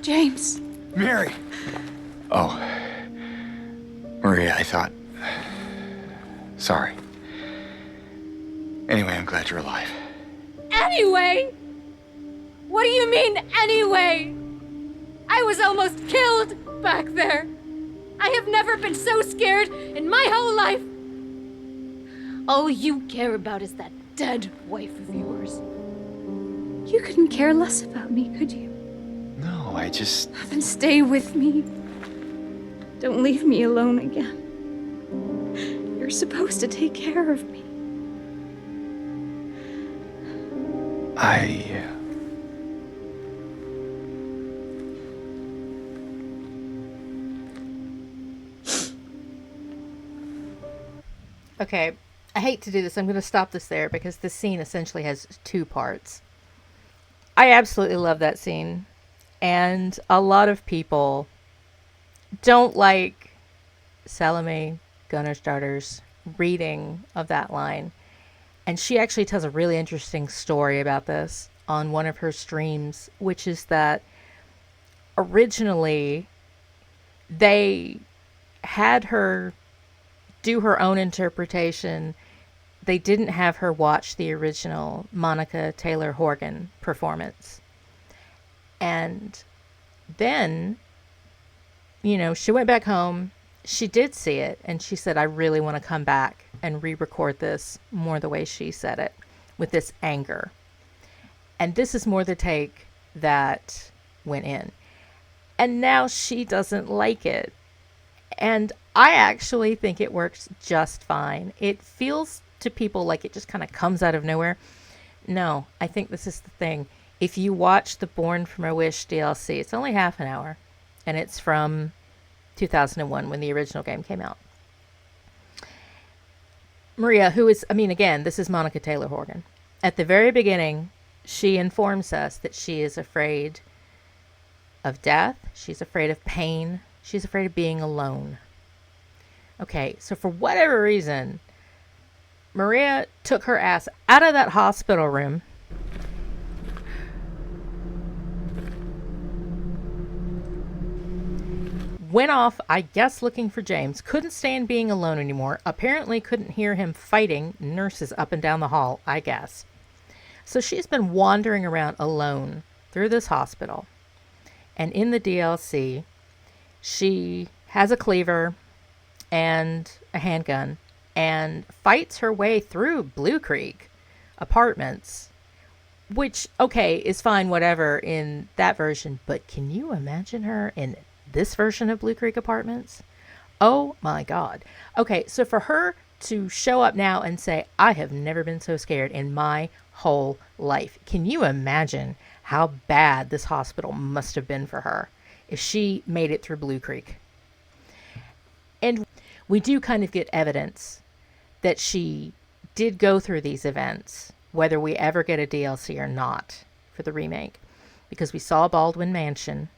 James. Mary! Oh. Maria, I thought... Sorry. Anyway, I'm glad you're alive. Anyway? What do you mean, anyway? I was almost killed back there. I have never been so scared in my whole life. All you care about is that dead wife of yours. You couldn't care less about me, could you? No, I just... Then stay with me. Don't leave me alone again. You're supposed to take care of me. Okay, I hate to do this. I'm going to stop this there because this scene essentially has two parts. I absolutely love that scene. And a lot of people don't like Salóme Gunnarsdóttir's reading of that line. And she actually tells a really interesting story about this on one of her streams, which is that originally they had her do her own interpretation. They didn't have her watch the original Monica Taylor Horgan performance. And then, she went back home. She did see it, and she said, I really want to come back and re-record this more the way she said it, with this anger. And this is more the take that went in. And now she doesn't like it. And I actually think it works just fine. It feels to people like it just kind of comes out of nowhere. No, I think this is the thing. If you watch the Born From a Wish DLC, it's only half an hour. And it's from 2001 when the original game came out. Maria, who is, again, this is Monica Taylor Horgan. At the very beginning, she informs us that she is afraid of death. She's afraid of pain. She's afraid of being alone. Okay, so for whatever reason, Maria took her ass out of that hospital room. Went off, I guess, looking for James. Couldn't stand being alone anymore. Apparently couldn't hear him fighting nurses up and down the hall, I guess. So she's been wandering around alone through this hospital. And in the DLC, she has a cleaver and a handgun and fights her way through Blue Creek apartments, which, okay, is fine, whatever, in that version. But can you imagine her in this version of Blue Creek Apartments? Oh my God. Okay, so for her to show up now and say, I have never been so scared in my whole life. Can you imagine how bad this hospital must have been for her if she made it through Blue Creek? And we do kind of get evidence that she did go through these events, whether we ever get a DLC or not for the remake, because we saw Baldwin Mansion.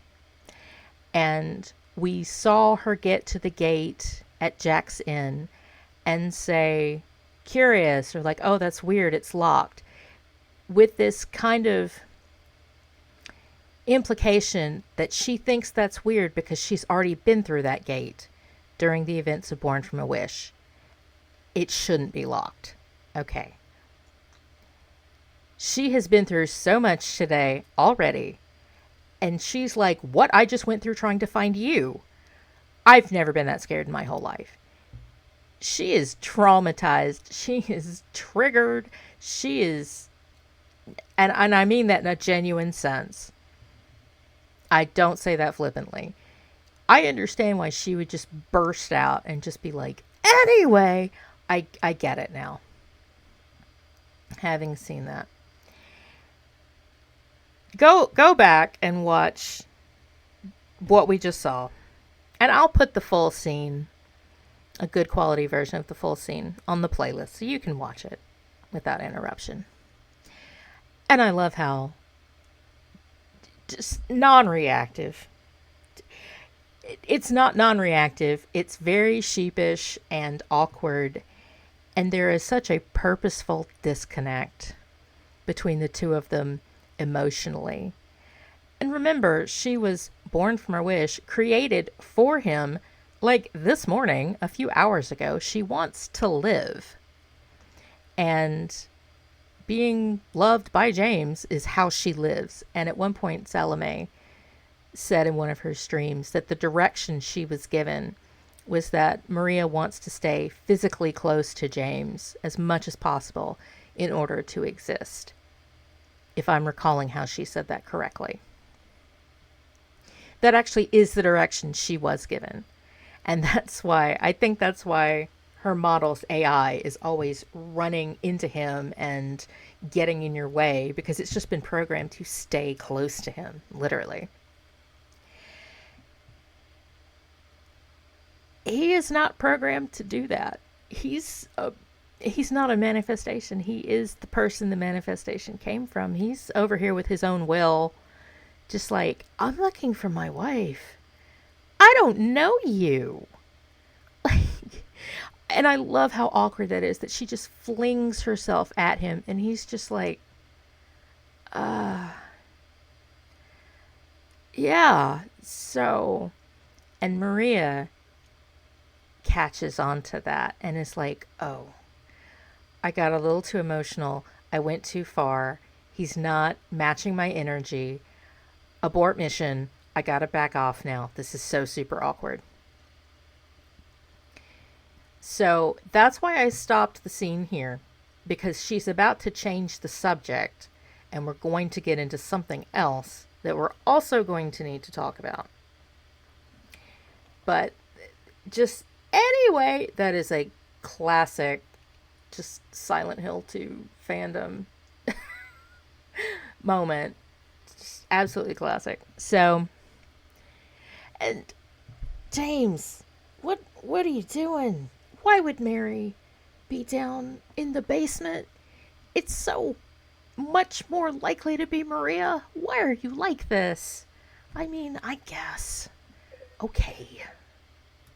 And we saw her get to the gate at Jack's Inn and say, curious, or like, oh, that's weird, it's locked. With this kind of implication that she thinks that's weird because she's already been through that gate during the events of Born From a Wish. It shouldn't be locked. Okay. She has been through so much today already. And she's like, what I just went through trying to find you. I've never been that scared in my whole life. She is traumatized. She is triggered. She is, and I mean that in a genuine sense. I don't say that flippantly. I understand why she would just burst out and just be like, anyway, I get it now. Having seen that. Go back and watch what we just saw. And I'll put the full scene, a good quality version of the full scene, on the playlist so you can watch it without interruption. And I love how just non-reactive. It's not non-reactive. It's very sheepish and awkward. And there is such a purposeful disconnect between the two of them emotionally. And remember, she was born from her wish, created for him, like this morning, a few hours ago. She wants to live. And being loved by James is how she lives. And at one point, Salome said in one of her streams that the direction she was given was that Maria wants to stay physically close to James as much as possible in order to exist. If I'm recalling how she said that correctly. That actually is the direction she was given. And I think that's why her model's AI is always running into him and getting in your way, because it's just been programmed to stay close to him, literally. He is not programmed to do that. He's not a manifestation. He is the person the manifestation came from. He's over here with his own will, just like, I'm looking for my wife. I don't know you. And I love how awkward that is, that she just flings herself at him, and he's just like, yeah, so, and Maria catches on to that and is like, oh, I got a little too emotional. I went too far. He's not matching my energy. Abort mission. I gotta back off now. This is so super awkward. So that's why I stopped the scene here, because she's about to change the subject and we're going to get into something else that we're also going to need to talk about. But just anyway, that is a classic, just Silent Hill 2 fandom moment. Just absolutely classic. So, and James, what are you doing? Why would Mary be down in the basement? It's so much more likely to be Maria. Why are you like this? I mean, I guess. Okay.